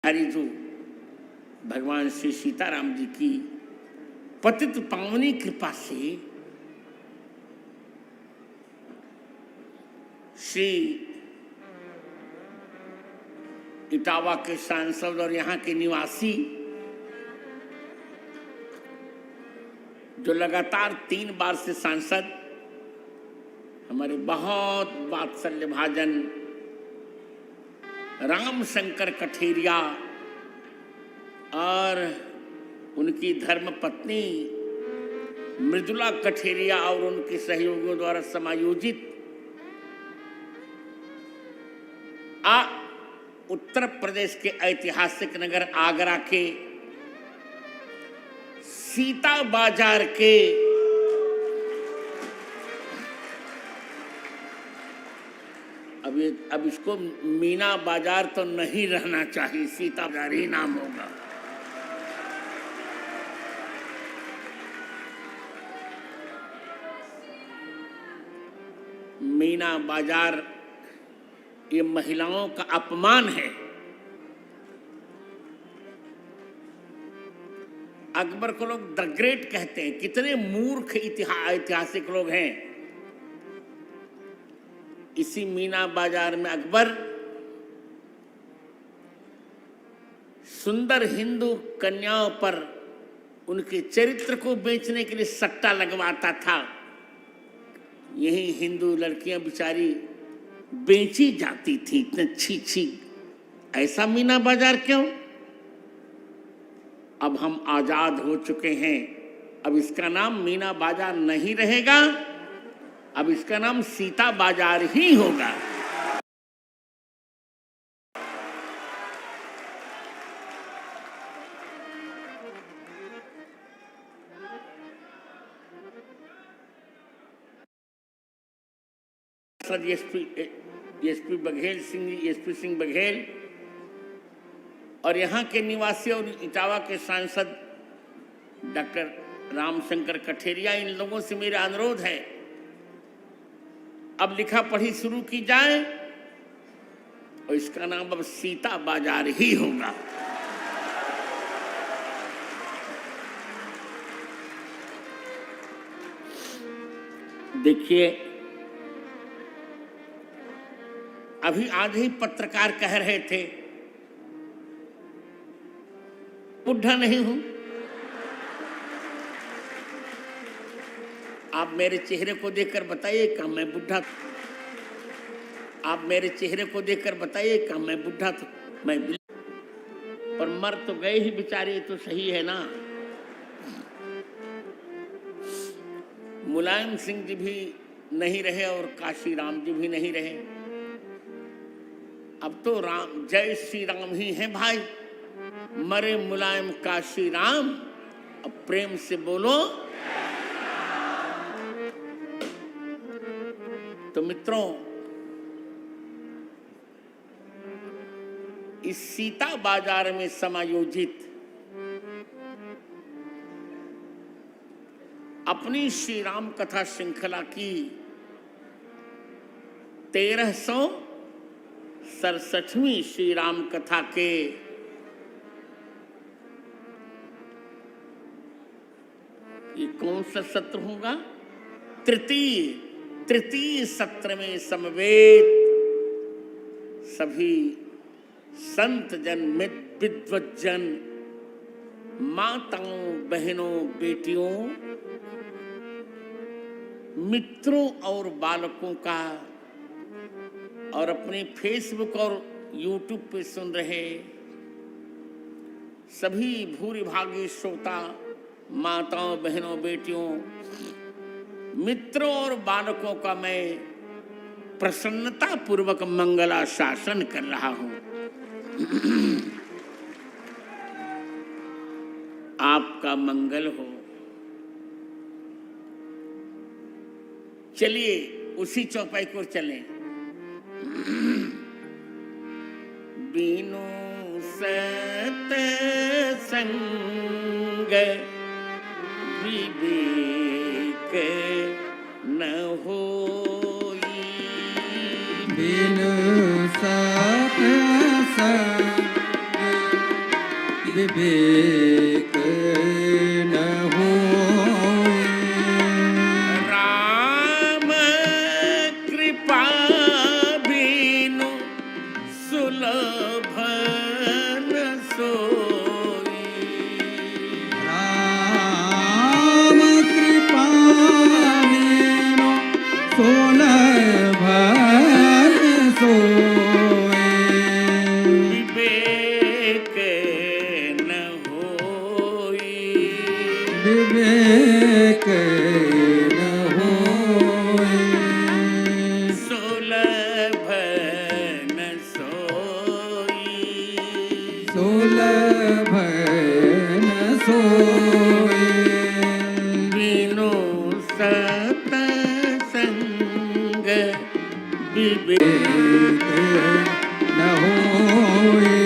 हमारी जो भगवान श्री सीताराम जी की पतित पावनी कृपा से श्री इटावा के सांसद और यहाँ के निवासी जो लगातार 3 बार से सांसद हमारे बहुत वात्सल्य भाजन राम शंकर कठेरिया और उनकी धर्म पत्नी मृदुला कठेरिया और उनके सहयोगियों द्वारा समायोजित उत्तर प्रदेश के ऐतिहासिक नगर आगरा के सीता बाजार के अब इसको मीना बाजार तो नहीं रहना चाहिए, सीता बाजार ही नाम होगा। मीना बाजार ये महिलाओं का अपमान है। अकबर को लोग द ग्रेट कहते हैं। कितने मूर्ख ऐतिहासिक लोग हैं। इसी मीना बाजार में अकबर सुंदर हिंदू कन्याओं पर उनके चरित्र को बेचने के लिए सट्टा लगवाता था। यही हिंदू लड़कियां बेचारी बेची जाती थी। इतने छी ऐसा मीना बाजार क्यों? अब हम आजाद हो चुके हैं। अब इसका नाम मीना बाजार नहीं रहेगा, अब इसका नाम सीता बाजार ही होगा। एसपी बघेल सिंह, एसपी सिंह बघेल और यहाँ के निवासी और इटावा के सांसद डॉक्टर रामशंकर कठेरिया, इन लोगों से मेरा अनुरोध है अब लिखा पढ़ी शुरू की जाए और इसका नाम अब सीता बाजार ही होगा। देखिए, अभी आज ही पत्रकार कह रहे थे बुढ़ा नहीं हूं। आप मेरे चेहरे को देखकर बताइए क्या मैं बुढ़ा? आप मेरे चेहरे को देखकर बताइए क्या मैं बुढ़ा था? मैं पर मर तो गए ही बेचारे, तो सही है ना। मुलायम सिंह जी भी नहीं रहे और काशी राम जी भी नहीं रहे। अब तो राम, जय श्री राम ही है भाई। मरे मुलायम काशी राम, अब प्रेम से बोलो। तो मित्रों, इस सीता बाजार में समायोजित अपनी श्री राम कथा श्रृंखला की 1367वीं श्री राम कथा के ये कौन सा सत्र होगा? तृतीय सत्र में समवेत सभी संत जन, विद्वत जन, माताओं, बहनों, बेटियों, मित्रों और बालकों का और अपने फेसबुक और यूट्यूब पे सुन रहे सभी भूरिभागी श्रोता, माताओं, बहनों, बेटियों, मित्रों और बालकों का मैं प्रसन्नता पूर्वक मंगलाशासन कर रहा हूं। आपका मंगल हो। चलिए उसी चौपाई को चलें। बिनु सतसंग विवेक न होई, बिनु सतसंग विवेक न होए। राम कृपा बिनु सुलभ न सोई। राम कृपा बिनु सुलभ न सोए। विवेक न होई। विवेक न होए। सुलभ न सोई। सुलभ न सोए। बिनु सतसंग विवेक विवेक न होए।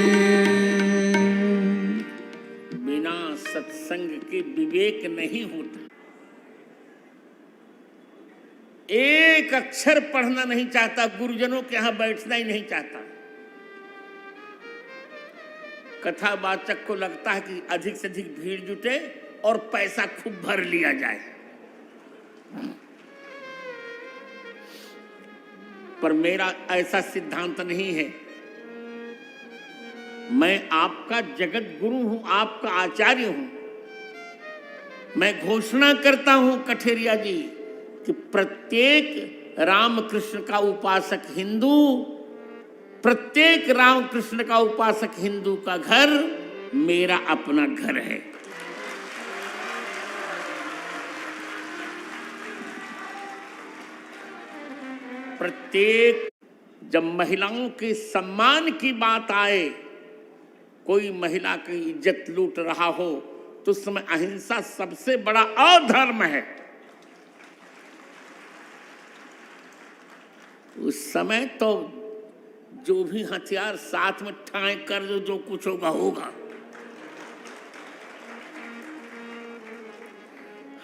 बिना सत्संग के विवेक नहीं होता। एक अक्षर पढ़ना नहीं चाहता, गुरुजनों के यहां बैठना ही नहीं चाहता। कथावाचक को लगता है कि अधिक से अधिक भीड़ जुटे और पैसा खूब भर लिया जाए। पर मेरा ऐसा सिद्धांत नहीं है। मैं आपका जगत गुरु हूं, आपका आचार्य हूं। मैं घोषणा करता हूं कठेरिया जी कि प्रत्येक रामकृष्ण का उपासक हिंदू, प्रत्येक रामकृष्ण का उपासक हिंदू का घर मेरा अपना घर है। प्रत्येक जब महिलाओं के सम्मान की बात आए, कोई महिला की इज्जत लूट रहा हो, तो उस समय अहिंसा सबसे बड़ा अधर्म है। उस समय तो जो भी हथियार साथ में ठाए कर दो, जो कुछ होगा होगा।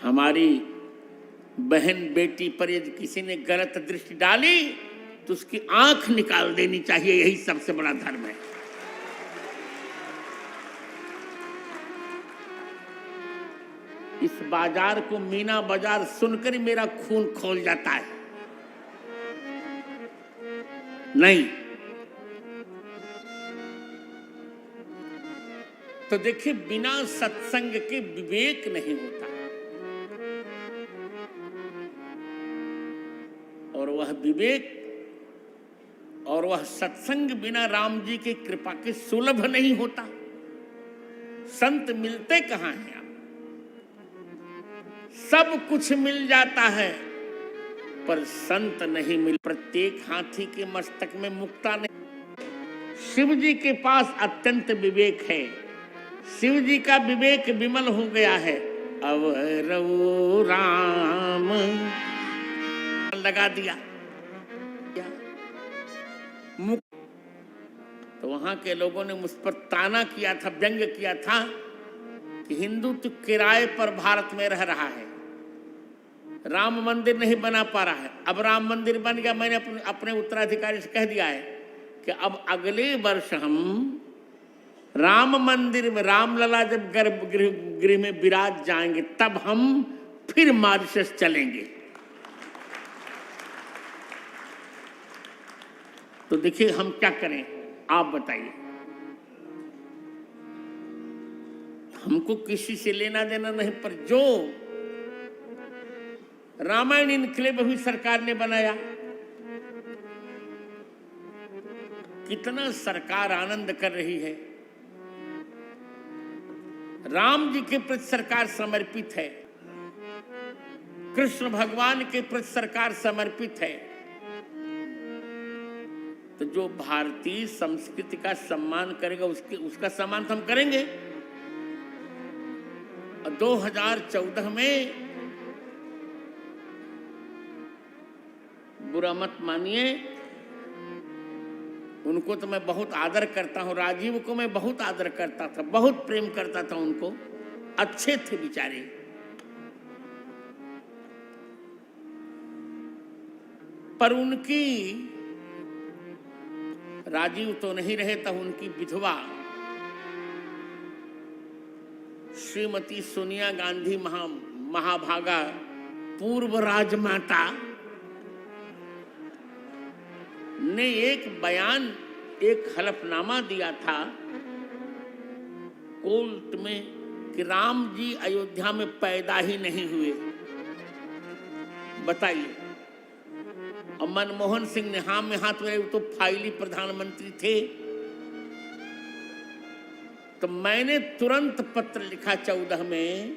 हमारी बहन बेटी पर यदि किसी ने गलत दृष्टि डाली तो उसकी आंख निकाल देनी चाहिए। यही सबसे बड़ा धर्म है। इस बाजार को मीना बाजार सुनकर ही मेरा खून खौल जाता है। नहीं तो देखिए, बिना सत्संग के विवेक नहीं होता। और वह विवेक और वह सत्संग बिना राम जी की कृपा के सुलभ नहीं होता। संत मिलते कहाँ हैं? आप सब कुछ मिल जाता है पर संत नहीं मिल। प्रत्येक हाथी के मस्तक में मुक्ता नहीं। शिव जी के पास अत्यंत विवेक है। शिव जी का विवेक विमल हो गया है। अवरऊ राम लगा दिया। तो वहां के लोगों ने मुझ पर ताना किया था, व्यंग किया था कि हिंदू तो किराए पर भारत में रह रहा है, राम मंदिर नहीं बना पा रहा है। अब राम मंदिर बन गया। मैंने अपने उत्तराधिकारी से कह दिया है कि अब अगले वर्ष हम राम मंदिर में रामलला जब गर्भगृह में विराज जाएंगे तब हम फिर मॉरिशस चलेंगे। तो देखिए हम क्या करें, आप बताइए। हमको किसी से लेना देना नहीं, पर जो रामायण इनक्लेव भी सरकार ने बनाया, कितना सरकार आनंद कर रही है। राम जी के प्रति सरकार समर्पित है, कृष्ण भगवान के प्रति सरकार समर्पित है। तो जो भारतीय संस्कृति का सम्मान करेगा उसका सम्मान हम करेंगे। 2014 में बुरा मत मानिए, उनको तो मैं बहुत आदर करता हूं। राजीव को मैं बहुत आदर करता था, बहुत प्रेम करता था उनको, अच्छे थे बेचारे। पर उनकी, राजीव तो नहीं रहे, तो उनकी विधवा श्रीमती सोनिया गांधी महाभागा पूर्व राजमाता ने एक बयान, एक हलफनामा दिया था कोर्ट में कि राम जी अयोध्या में पैदा ही नहीं हुए। बताइए। और मनमोहन सिंह ने हाँ में हाथ में, तो फाइली प्रधानमंत्री थे। तो मैंने तुरंत पत्र लिखा 14 में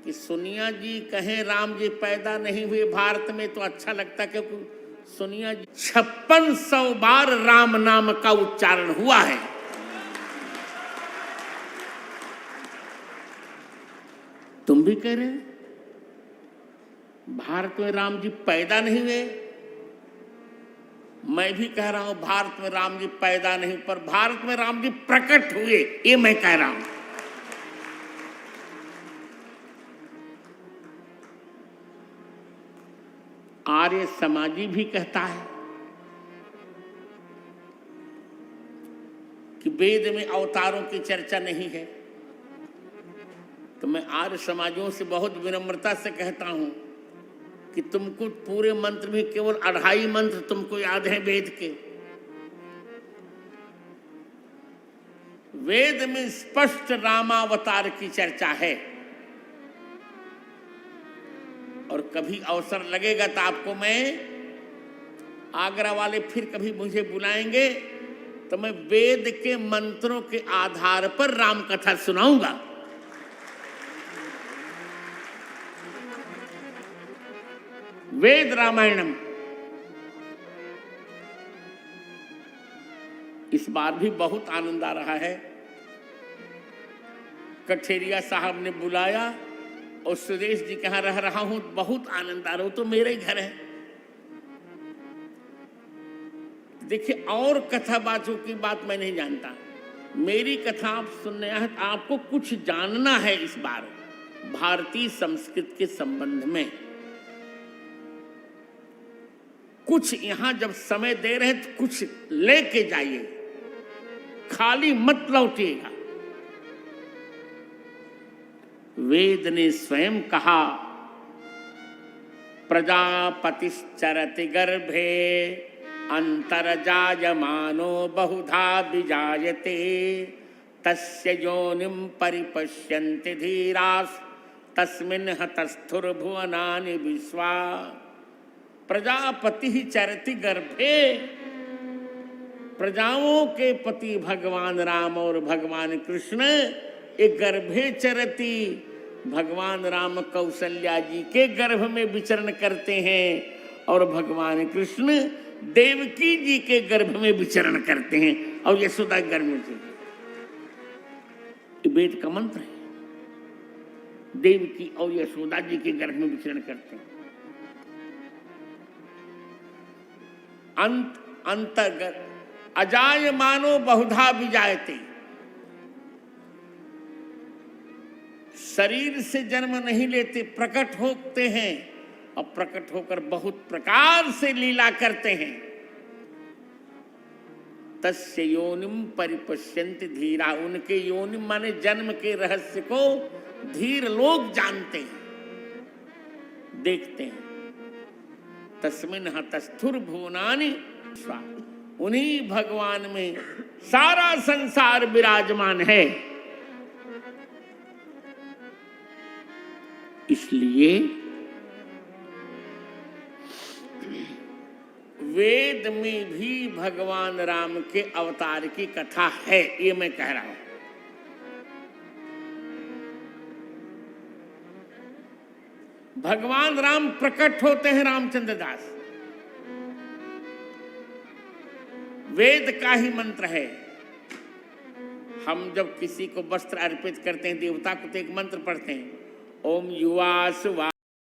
कि सोनिया जी कहें राम जी पैदा नहीं हुए भारत में तो अच्छा लगता, क्योंकि सोनिया जी 5600 बार राम नाम का उच्चारण हुआ है। तुम भी कह रहे हैं भारत में राम जी पैदा नहीं हुए। मैं भी कह रहा हूं भारत में राम जी पैदा नहीं, पर भारत में राम जी प्रकट हुए, ये मैं कह रहा हूं। आर्य समाजी भी कहता है कि वेद में अवतारों की चर्चा नहीं है। तो मैं आर्य समाजियों से बहुत विनम्रता से कहता हूं कि तुमको पूरे मंत्र में केवल 2.5 मंत्र तुमको याद है वेद के। वेद में स्पष्ट रामावतार की चर्चा है, और कभी अवसर लगेगा तो आपको मैं, आगरा वाले फिर कभी मुझे बुलाएंगे तो मैं वेद के मंत्रों के आधार पर राम कथा सुनाऊंगा। वेद रामायणम। इस बार भी बहुत आनंद आ रहा है। कठेरिया साहब ने बुलाया और सुरेश जी कहाँ रह रहा हूं, बहुत आनंद आ रहा हूं, तो मेरे ही घर है। देखिए, और कथाबाजों की बात मैं नहीं जानता, मेरी कथा आप सुनने आए, आपको कुछ जानना है इस बार भारतीय संस्कृति के संबंध में। कुछ यहां जब समय दे रहे तो कुछ लेके जाइए, खाली मत लौटिएगा। वेद ने स्वयं कहा, प्रजापतिश्चरति गर्भे अंतर्जायमानो बहुधा विजायते तस्य योनिं परिपश्यन्ति धीरास् तस्मिन् हतस्थुर्भुवनानि विश्वा। प्रजापति ही चरति गर्भे, प्रजाओं के पति भगवान राम और भगवान कृष्ण एक गर्भे चरती, भगवान राम कौशल्या जी के गर्भ में विचरण करते हैं और भगवान कृष्ण देवकी जी के गर्भ में विचरण करते हैं और यशोदा गर्भ में। वेद का मंत्र है, देवकी और यशोदा जी के गर्भ में विचरण करते हैं। अंतर्गत अजायमानो बहुधा विजायते, शरीर से जन्म नहीं लेते, प्रकट होते हैं और प्रकट होकर बहुत प्रकार से लीला करते हैं। तस्य योनिम परिपश्यन्ति धीरा, उनके योनिम माने जन्म के रहस्य को धीर लोग जानते हैं, देखते हैं। तस्मिन् हतस्थुर भुवनानि, उन्हीं भगवान में सारा संसार विराजमान है। इसलिए वेद में भी भगवान राम के अवतार की कथा है, ये मैं कह रहा हूं। भगवान राम प्रकट होते हैं रामचंद्र दास, वेद का ही मंत्र है। हम जब किसी को वस्त्र अर्पित करते हैं देवता को, तो एक मंत्र पढ़ते हैं, ओम युवा सुवा